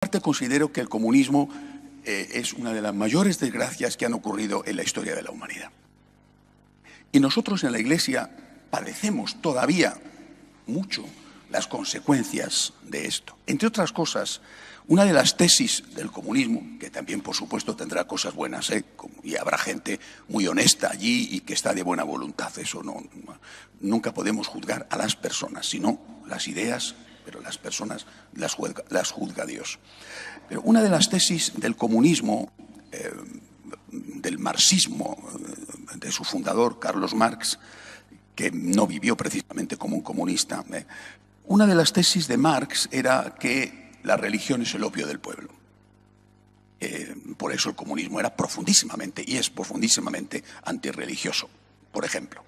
Aparte, considero que el comunismo es una de las mayores desgracias que han ocurrido en la historia de la humanidad. Y nosotros en la Iglesia padecemos todavía mucho las consecuencias de esto. Entre otras cosas, una de las tesis del comunismo, que también por supuesto tendrá cosas buenas, y habrá gente muy honesta allí y que está de buena voluntad, eso nunca podemos juzgar a las personas, sino las ideas, pero las personas las juzga Dios. Pero una de las tesis del comunismo, del marxismo, de su fundador, Carlos Marx, que no vivió precisamente como un comunista, una de las tesis de Marx era que la religión es el opio del pueblo. Por eso el comunismo era profundísimamente, y es profundísimamente antirreligioso. Por ejemplo,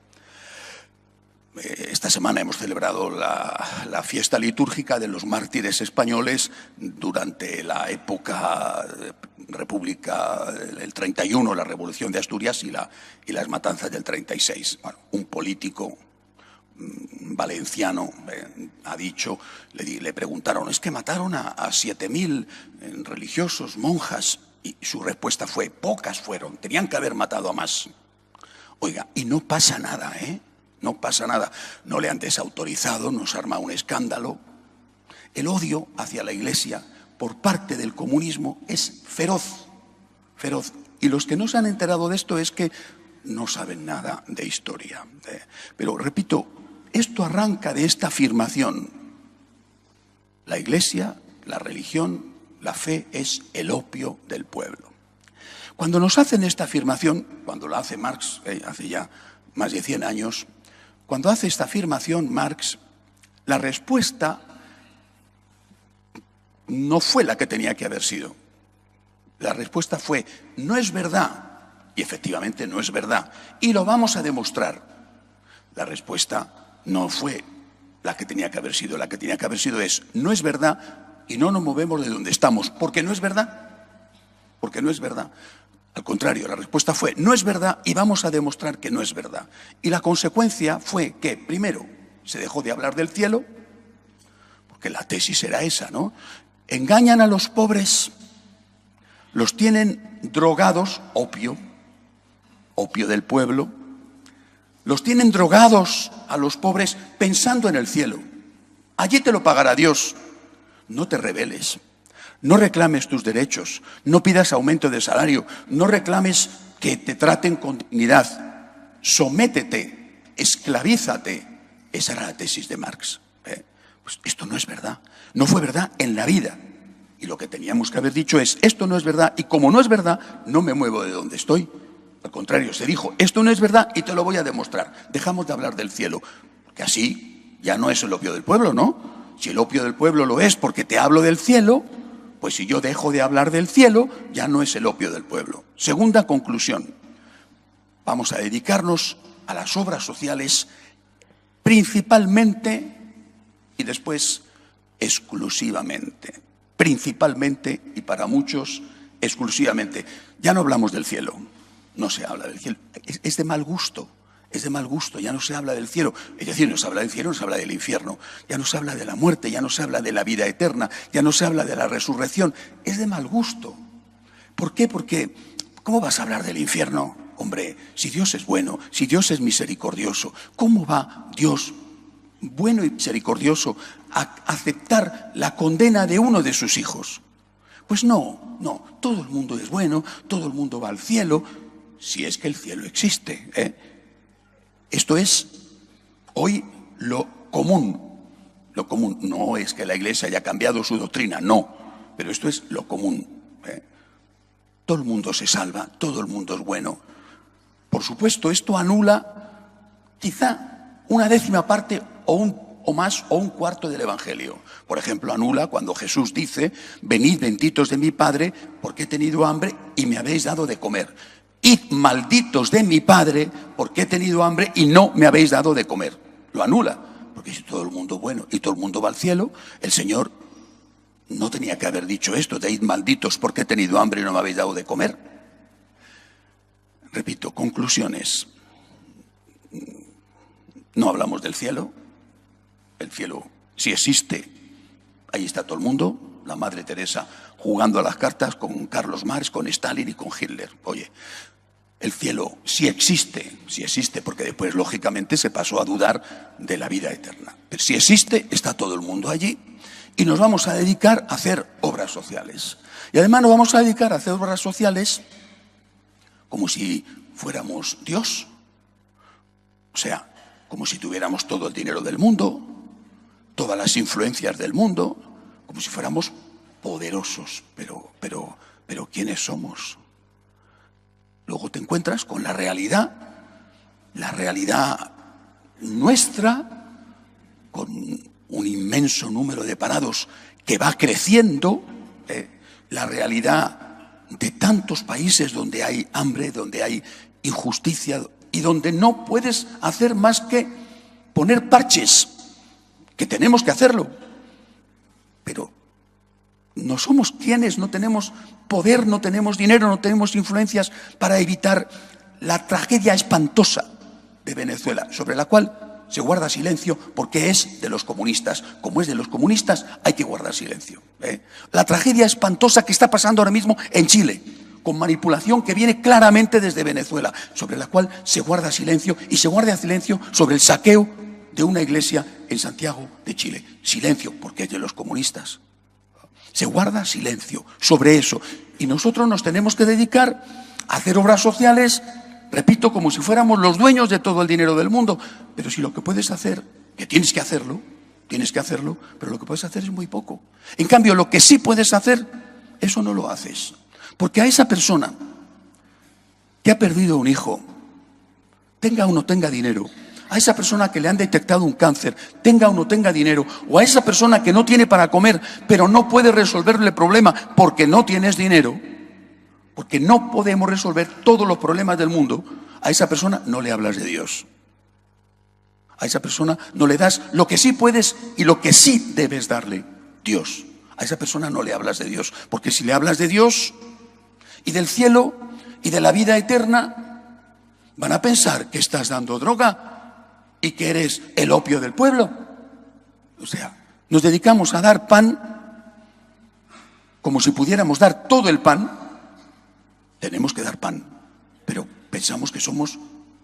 esta semana hemos celebrado la fiesta litúrgica de los mártires españoles durante la época República, el 31, la Revolución de Asturias y las matanzas del 36. Bueno, un político valenciano ha dicho, le preguntaron, ¿es que mataron a 7.000 religiosos, monjas? Y su respuesta fue, pocas fueron, tenían que haber matado a más. Oiga, y no pasa nada, no pasa nada. No le han desautorizado, no se arma un escándalo. El odio hacia la Iglesia por parte del comunismo es feroz, feroz. Y los que no se han enterado de esto es que no saben nada de historia. Pero repito, esto arranca de esta afirmación. La Iglesia, la religión, la fe es el opio del pueblo. Cuando nos hacen esta afirmación, cuando la hace Marx, hace ya más de 100 años, cuando hace esta afirmación Marx, la respuesta no fue la que tenía que haber sido. La respuesta fue, no es verdad. Y efectivamente no es verdad. Y lo vamos a demostrar. La respuesta no fue la que tenía que haber sido. La que tenía que haber sido es, no es verdad y no nos movemos de donde estamos. Porque no es verdad. Porque no es verdad. Al contrario, la respuesta fue, no es verdad y vamos a demostrar que no es verdad. Y la consecuencia fue que, primero, se dejó de hablar del cielo, porque la tesis era esa, ¿no? Engañan a los pobres, los tienen drogados, opio del pueblo, los tienen drogados a los pobres pensando en el cielo. Allí te lo pagará Dios. No te rebeles. No reclames tus derechos, no pidas aumento de salario, no reclames que te traten con dignidad. Sométete, esclavízate. Esa era la tesis de Marx. Pues esto no es verdad. No fue verdad en la vida. Y lo que teníamos que haber dicho es, esto no es verdad, y como no es verdad, no me muevo de donde estoy. Al contrario, se dijo, esto no es verdad y te lo voy a demostrar. Dejamos de hablar del cielo, porque así ya no es el opio del pueblo, ¿no? Si el opio del pueblo lo es porque te hablo del cielo, pues si yo dejo de hablar del cielo, ya no es el opio del pueblo. Segunda conclusión, vamos a dedicarnos a las obras sociales principalmente y después exclusivamente. Principalmente y para muchos exclusivamente. Ya no hablamos del cielo, no se habla del cielo. Es de mal gusto. Es de mal gusto, ya no se habla del cielo. Es decir, no se habla del cielo, no se habla del infierno. Ya no se habla de la muerte, ya no se habla de la vida eterna, ya no se habla de la resurrección. Es de mal gusto. ¿Por qué? Porque, ¿cómo vas a hablar del infierno? Hombre, si Dios es bueno, si Dios es misericordioso, ¿cómo va Dios, bueno y misericordioso, a aceptar la condena de uno de sus hijos? Pues no, todo el mundo es bueno, todo el mundo va al cielo, si es que el cielo existe, Esto es hoy lo común. Lo común no es que la Iglesia haya cambiado su doctrina, no, pero esto es lo común. Todo el mundo se salva, todo el mundo es bueno. Por supuesto, esto anula quizá una décima parte o más o un cuarto del Evangelio. Por ejemplo, anula cuando Jesús dice, venid benditos de mi Padre, porque he tenido hambre y me habéis dado de comer. Id malditos de mi Padre, porque he tenido hambre y no me habéis dado de comer. Lo anula, porque si todo el mundo es bueno y todo el mundo va al cielo, el Señor no tenía que haber dicho esto, de id malditos porque he tenido hambre y no me habéis dado de comer. Repito, conclusiones. No hablamos del cielo. El cielo, si existe, ahí está todo el mundo. la Madre Teresa jugando a las cartas con Carlos Marx, con Stalin y con Hitler. Oye, el cielo sí existe, porque después, lógicamente, se pasó a dudar de la vida eterna. Pero si existe, está todo el mundo allí. Y nos vamos a dedicar a hacer obras sociales. Y además nos vamos a dedicar a hacer obras sociales como si fuéramos Dios. O sea, como si tuviéramos todo el dinero del mundo, todas las influencias del mundo, como si fuéramos poderosos. Pero ¿quiénes somos? Luego te encuentras con la realidad nuestra, con un inmenso número de parados que va creciendo, la realidad de tantos países donde hay hambre, donde hay injusticia y donde no puedes hacer más que poner parches, que tenemos que hacerlo. Pero no somos quienes, no tenemos poder, no tenemos dinero, no tenemos influencias para evitar la tragedia espantosa de Venezuela, sobre la cual se guarda silencio porque es de los comunistas. Como es de los comunistas, hay que guardar silencio. La tragedia espantosa que está pasando ahora mismo en Chile, con manipulación que viene claramente desde Venezuela, sobre la cual se guarda silencio, y se guarda silencio sobre el saqueo de una iglesia en Santiago de Chile. Silencio, porque es de los comunistas. Se guarda silencio sobre eso. Y nosotros nos tenemos que dedicar a hacer obras sociales, repito, como si fuéramos los dueños de todo el dinero del mundo. Pero si lo que puedes hacer, que tienes que hacerlo, pero lo que puedes hacer es muy poco. En cambio, lo que sí puedes hacer, eso no lo haces. Porque a esa persona que ha perdido un hijo, tenga o no tenga dinero, a esa persona que le han detectado un cáncer, tenga o no tenga dinero, o a esa persona que no tiene para comer, pero no puede resolverle el problema porque no tienes dinero, porque no podemos resolver todos los problemas del mundo, a esa persona no le hablas de Dios. A esa persona no le das lo que sí puedes y lo que sí debes darle, Dios. A esa persona no le hablas de Dios, porque si le hablas de Dios y del cielo y de la vida eterna, van a pensar que estás dando droga y que eres el opio del pueblo. O sea, nos dedicamos a dar pan como si pudiéramos dar todo el pan. Tenemos que dar pan, pero pensamos que somos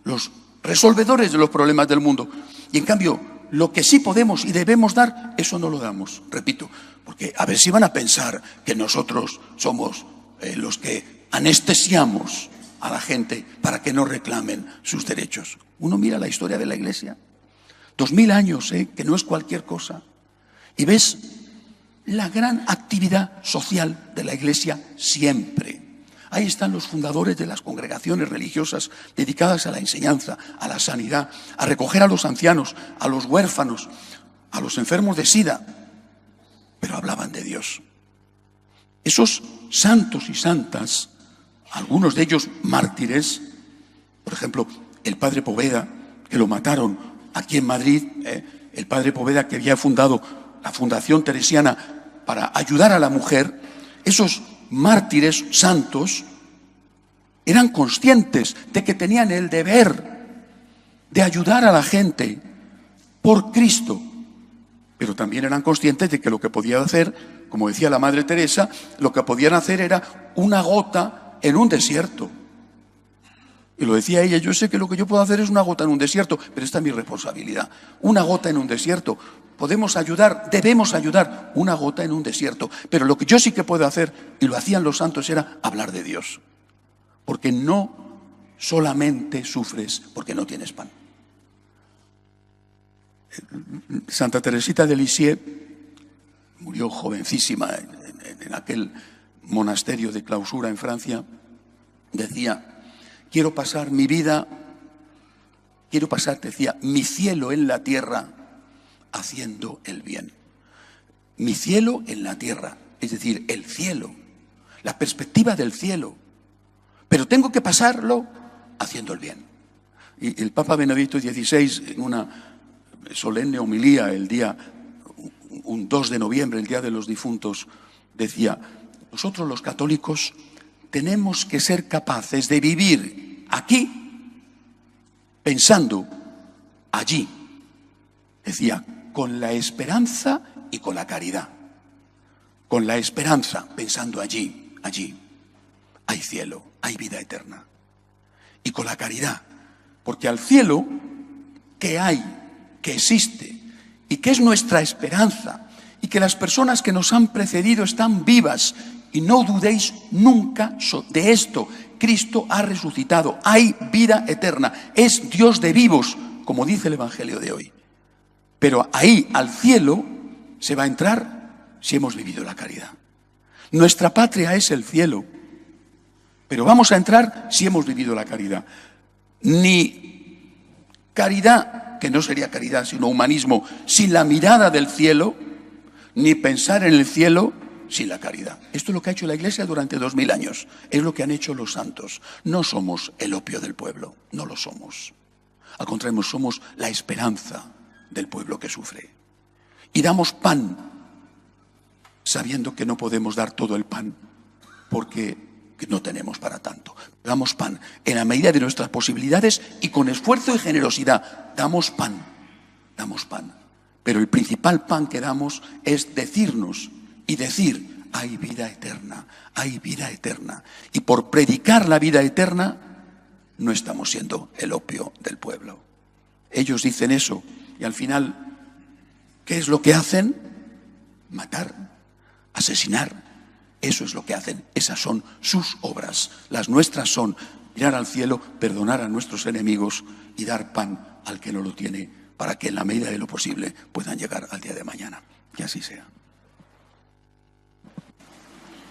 los resolvedores de los problemas del mundo. Y en cambio, lo que sí podemos y debemos dar, eso no lo damos. Repito, porque a ver si van a pensar que nosotros somos los que anestesiamos a la gente para que no reclamen sus derechos. Uno mira la historia de la Iglesia, 2000 años, que no es cualquier cosa, y ves la gran actividad social de la Iglesia siempre. Ahí están los fundadores de las congregaciones religiosas dedicadas a la enseñanza, a la sanidad, a recoger a los ancianos, a los huérfanos, a los enfermos de SIDA, pero hablaban de Dios. Esos santos y santas, algunos de ellos mártires, por ejemplo, el padre Poveda, que lo mataron aquí en Madrid, el padre Poveda que había fundado la Fundación Teresiana para ayudar a la mujer, esos mártires santos eran conscientes de que tenían el deber de ayudar a la gente por Cristo, pero también eran conscientes de que lo que podían hacer, como decía la Madre Teresa, lo que podían hacer era una gota en un desierto. Y lo decía ella, yo sé que lo que yo puedo hacer es una gota en un desierto, pero esta es mi responsabilidad. Una gota en un desierto. Podemos ayudar, debemos ayudar, una gota en un desierto. Pero lo que yo sí que puedo hacer, y lo hacían los santos, era hablar de Dios. Porque no solamente sufres porque no tienes pan. Santa Teresita de Lisieux murió jovencísima en aquel monasterio de clausura en Francia. Decía, quiero pasar mi vida, decía, mi cielo en la tierra haciendo el bien. Mi cielo en la tierra, es decir, el cielo, la perspectiva del cielo. Pero tengo que pasarlo haciendo el bien. Y el Papa Benedicto XVI, en una solemne homilía el día, un 2 de noviembre, el Día de los Difuntos, decía, nosotros los católicos tenemos que ser capaces de vivir aquí pensando allí. Decía, con la esperanza y con la caridad. con la esperanza, pensando allí hay cielo, hay vida eterna. Y con la caridad, porque al cielo que hay, que existe y que es nuestra esperanza, y que las personas que nos han precedido están vivas, y no dudéis nunca de esto. Cristo ha resucitado, hay vida eterna, es Dios de vivos, como dice el Evangelio de hoy. Pero ahí, al cielo, se va a entrar si hemos vivido la caridad. Nuestra patria es el cielo, pero vamos a entrar si hemos vivido la caridad. Ni caridad, que no sería caridad, sino humanismo, sin la mirada del cielo, ni pensar en el cielo sin la caridad. Esto es lo que ha hecho la Iglesia durante 2000 años. Es lo que han hecho los santos. No somos el opio del pueblo, no lo somos. Al contrario, somos la esperanza del pueblo que sufre. Y damos pan, sabiendo que no podemos dar todo el pan, porque no tenemos para tanto. Damos pan en la medida de nuestras posibilidades y con esfuerzo y generosidad. Damos pan, damos pan. Pero el principal pan que damos es decirnos y decir, hay vida eterna, hay vida eterna. Y por predicar la vida eterna, no estamos siendo el opio del pueblo. Ellos dicen eso y al final, ¿qué es lo que hacen? Matar, asesinar. Eso es lo que hacen. Esas son sus obras. Las nuestras son mirar al cielo, perdonar a nuestros enemigos y dar pan al que no lo tiene, para que en la medida de lo posible puedan llegar al día de mañana. Que así sea.